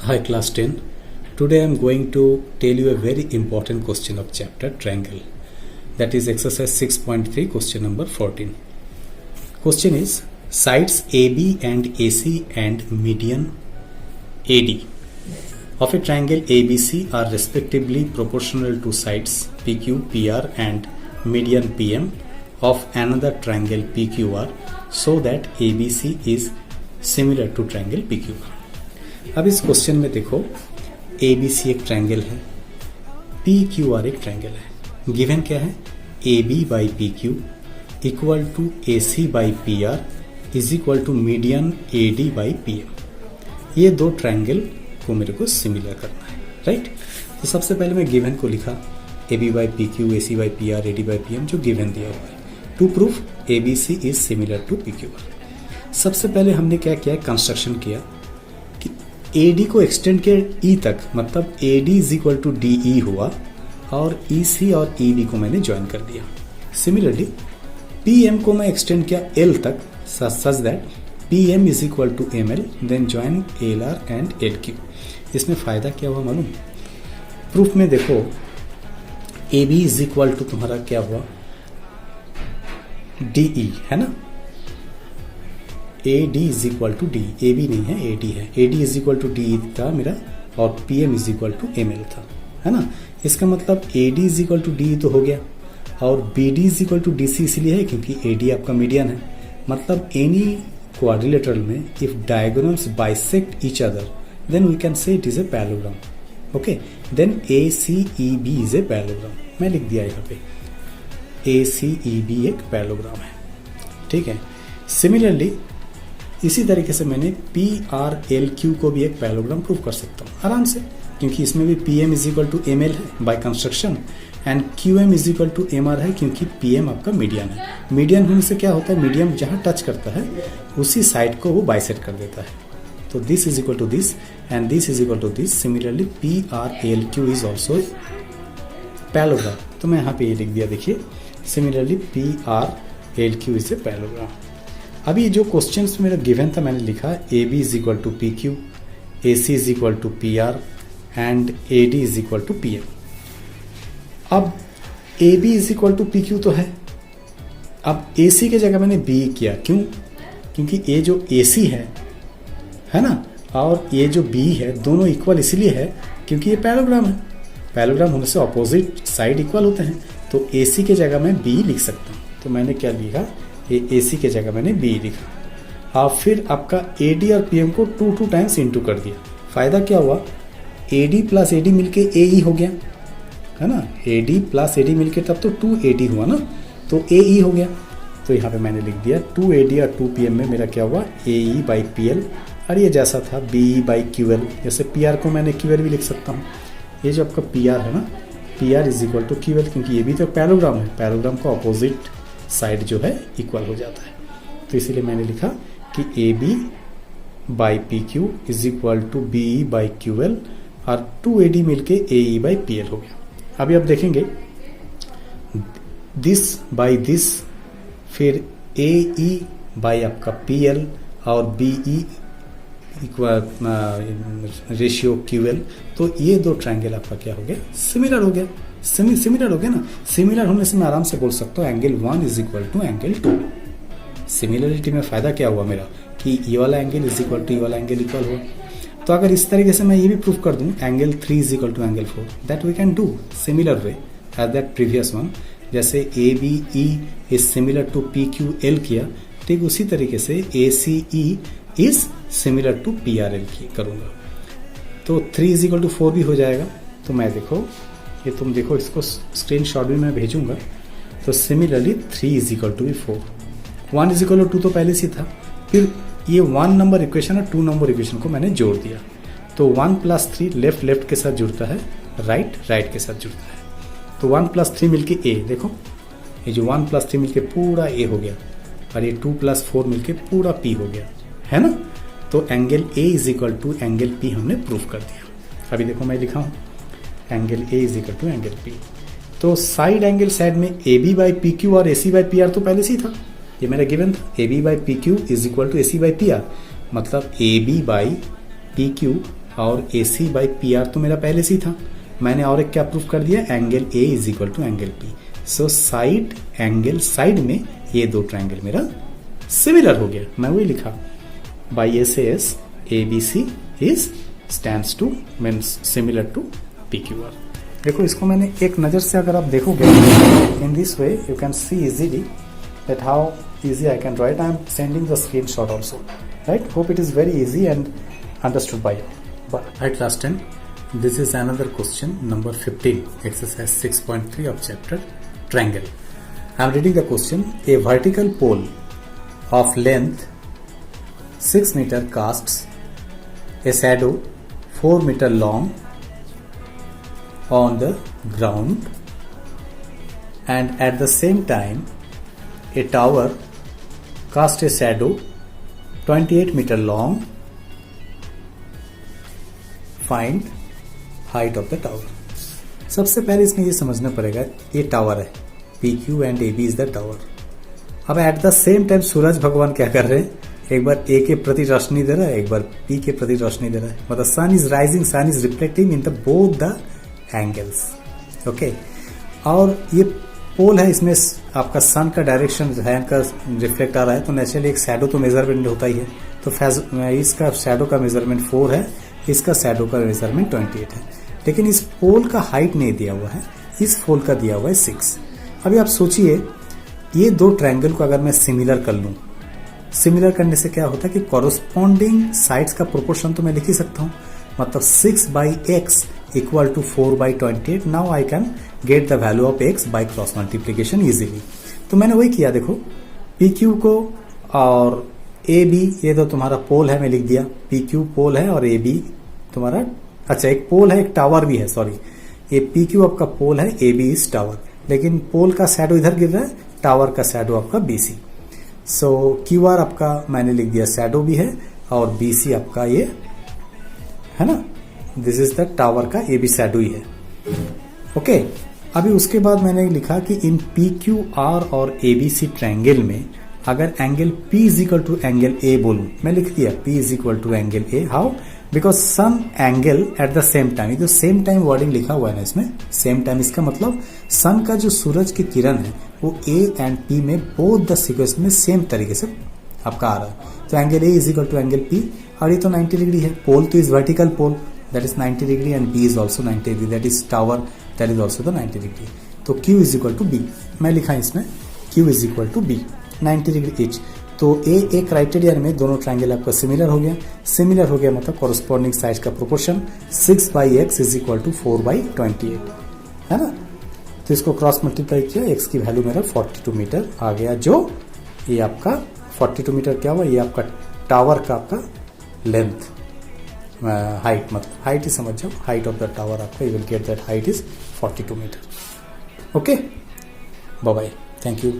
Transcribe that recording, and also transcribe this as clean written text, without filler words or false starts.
Hi class 10. Today I am going to tell you a very important question of chapter triangle. That is exercise 6.3 question number 14. Question is sides AB and AC and median AD of a triangle ABC are respectively proportional to sides PQ, PR and median PM of another triangle PQR so that ABC is similar to triangle PQR. अब इस question में देखो ABC एक triangle है, PQR एक triangle है। Given क्या है? AB by PQ equal to AC by PR is equal to median AD by PM। ये दो ट्रायंगल को मेरे को सिमिलर करना है, राइट? तो सबसे पहले मैं गिवन को लिखा AB by PQ, AC by PR, AD by PM जो गिवन दिया हुआ है। To prove ABC is similar to PQR। सबसे पहले हमने क्या किया? कंस्ट्रक्शन किया कि AD को एक्सटेंड किया E तक, मतलब AD is equal to DE हुआ और EC और EB को मैंने ज्वाइन कर दिया। सिमिलरली PM को मैं एक्सटेंड किया L तक such that PM is equal to ML then join LR and LQ। इसमें फायदा क्या हुआ मालूम? प्रूफ में देखो AB इज इक्वल टू तुम्हारा क्या हुआ? DE है ना, AD is equal to D, AB नहीं है AD है, AD is equal to DE था मेरा और PM is equal to ML था, है ना। इसका मतलब AD is equal to DE तो हो गया और BD is equal to DC इसलिए है क्योंकि AD आपका मीडियन है। मतलब एनी क्वाड्रिलेटरल में if diagonals bisect each other then we can say it is a parallelogram. Okay, then ACEB is a parallelogram. मैं लिख दिया यहाँ पे ACEB एक पैरेललोग्राम है, ठीक है। सिमिलरली इसी तरीके से मैंने PRLQ को भी एक पैरेललोग्राम प्रूव कर सकता हूँ आराम से, क्योंकि इसमें भी PM is equal to ML है by construction and QM is equal to MR है क्योंकि PM आपका मीडियन है। मीडियन होने से क्या होता है? मीडियम जहाँ टच करता है उसी साइड को वो बाइसेक्ट कर देता है। तो this is equal to this and this is equal to this. Similarly PRLQ is also parallelogram. तो मैं यहाँ पे ये लिख दिया, देखिए similarly PRLQ is a parallelogram. अभी जो क्वेश्चंस मेरा गिवन था मैंने लिखा AB is equal to PQ, AC is equal to PR and AD is equal to PM। अब AB is equal to PQ तो है, अब AC के जगह मैंने B किया। क्यों? क्योंकि ये जो AC है ना, और ये जो B है दोनों इक्वल इसलिए है क्योंकि ये पैरेललोग्राम है। पैरेललोग्राम होने से ऑपोजिट साइड इक्वल होते हैं, तो AC के जगह मैं B लिख सकता हूँ। तो मैंने क्या लिखा? ये AC के जगह मैंने B लिखा और फिर आपका AD और PM को 2 टाइम्स इंटू कर दिया। फायदा क्या हुआ? AD प्लस AD मिलके AE हो गया, है ना। AD प्लस AD मिलके तब तो 2AD हुआ ना, तो AE हो गया। तो यहाँ पे मैंने लिख दिया 2AD और 2PM में मेरा क्या हुआ? AE बाई PL और ये जैसा था BE बाई QL। जैसे PR को मैंने QL भी लिख सकता हूँ। ये जो आपका PR है ना, PR is equal to QL क्योंकि ये भी तो पैरेललोग्राम है। पैरेललोग्राम का अपोजिट साइड जो है इक्वल हो जाता है, तो इसीलिए मैंने लिखा कि AB by PQ is equal to BE by QL और 2AD मिलके AE बाई PL हो गया। अभी आप देखेंगे दिस बाई दिस, फिर AE बाई आपका PL और BE इक्वल रेशियो QL। तो ये दो ट्रायंगल आपका क्या हो गया? सिमिलर हो गया। सिमिलर हो गया ना। सिमिलर होने से मैं आराम से बोल सकता हूँ angle 1 is equal to angle 2। सिमिलरिटी में फायदा क्या हुआ मेरा कि ये वाला एंगल इज इक्वल टू ये वाला एंगल इक्वल हुआ। तो अगर इस तरीके से मैं ये भी प्रूफ कर दूं angle 3 is equal to angle 4, that we can do similar way as that previous one. जैसे ABE is similar to PQL किया, ठीक उसी तरीके से ACE is similar to PRL की करूंगा। तो 3 इज इक्वल टू 4 भी हो जाएगा। तो मैं देखो ये तुम देखो, इसको स्क्रीनशॉट भी मैं भेजूंगा। तो similarly 3 is equal to 4, 1 is equal to 2 तो पहले से था, फिर ये 1 नंबर इक्वेशन और 2 नंबर इक्वेशन को मैंने जोड़ दिया। तो 1 प्लस 3 लेफ्ट के साथ जुड़ता है, राइट के साथ जुड़ता है। तो 1 प्लस 3 मिलके A, देखो ये जो 1 प्लस 3 मिलके पूरा A हो गया और ये 2 प्लस 4 मिलके पूरा P हो गया, है ना। तो angle A is equal to angle P हमने प्रूफ कर दिया। अभी देखो मैं लिखा हूँ angle A is equal to angle P। तो साइड एंगल साइड में AB बाई PQ और AC बाई PR तो पहले से ही था, ये मेरा गिवन था। AB by PQ is equal to AC by PR, मतलब AB बाई PQ और A C by P R तो मेरा पहले से ही था। मैंने और एक क्या प्रूफ कर दिया, angle A is equal to angle P. So side angle side में ये दो ट्रायंगल मेरा सिमिलर हो गया। मैं वही लिखा by S S A B C is stands to means similar to P Q R. देखो इसको मैंने एक नज़र से अगर आप देखोगे in this way you can see easily that how easy I can write. I am sending the screenshot also, right? Hope it is very easy and understood by you. But right, class 10, this is another question number 15, exercise 6.3 of chapter triangle. I am reading the question. A vertical pole of length 6 meter casts a shadow 4 meter long on the ground, and at the same time a tower cast a shadow 28 meter long. Find height of the tower. सबसे पहले इसमें ये समझना पड़ेगा ये tower है, P Q and A B is the tower. अब at the same time सूरज भगवान क्या कर रहे हैं, एक बार ए के प्रति रोशनी दे रहा है, एक बार पी के प्रति रोशनी दे रहा है। मतलब sun is rising, sun is reflecting in the both the angles. Okay, और ये पोल है, इसमें आपका सन का डायरेक्शन हैंड का रिफ्लेक्ट आ रहा है, तो नेचुरली एक शैडो तो मेजरमेंट होता ही है। तो इसका शैडो का मेजरमेंट 4 है, इसका शैडो का मेजरमेंट 28 है। लेकिन इस पोल का हाइट नहीं दिया हुआ है, इस पोल का दिया हुआ है 6। अभी आप सोचिए ये दो ट्रायंगल को अगर मैं सिमिलर कर लूं, सिमिलर करने से क्या होता है कि कॉरस्पॉन्डिंग साइड्स का प्रोपोर्शन तो मैं लिख ही सकता हूं। मतलब 6/x equal to 4/28। Now I can get the value of x by cross multiplication easily. तो मैंने वही किया, देखो पी क्यू को और ए बी, ये तो तुम्हारा पोल है, मैं लिख दिया पी क्यू पोल है और ए बी तुम्हारा, अच्छा एक पोल है, एक टावर भी है, सॉरी ये पी क्यू आपका पोल है, ए बी इज टावर, लेकिन पोल का शैडो इधर गिर रहा है, टावर का शैडो आपका बी सी। सो क्यू आर आपका मैंने लिख दिया शैडो भी है और बी सी आपका ये है ना, दिस इज द टावर का ए बी शैडो ही है। ओके, अभी उसके बाद मैंने लिखा कि इन पी क्यू आर और ए बी सी ट्रायंगल में अगर angle P is equal to angle A बोलूं, मैं लिख दिया P is equal to angle A। How? Because some angle at the same time, ये जो सेम टाइम वर्डिंग लिखा हुआ है ना इसमें, सेम टाइम इसका मतलब सन का जो सूरज की किरण है वो A एंड P में बोथ द सीक्वेंस में सेम तरीके से आपका आ रहा है। तो angle A is equal to angle P, और ये तो 90 डिग्री है, पोल तो is vertical pole that is 90 degree and B is also 90 degree, that is tower that is also the 90 degree. तो Q is equal to B, मैं लिखा इसमें Q is equal to B 90 degree each. तो ए criteria में दोनों triangle आपका similar हो गया। सिमिलर हो गया मतलब कॉरस्पॉन्डिंग साइड का proportion 6/x is equal to 4/28 है ना। तो इसको क्रॉस मल्टीप्लाई किया, x की वैल्यू मेरा 42 मीटर आ गया, जो ये आपका 42 मीटर क्या हुआ, ये आपका टावर का आपका लेंथ हाइट, मतलब हाइट ही समझ जाओ, हाइट ऑफ द टावर आपका, you will get that height is 42 metre. Okay, bye bye, thank you.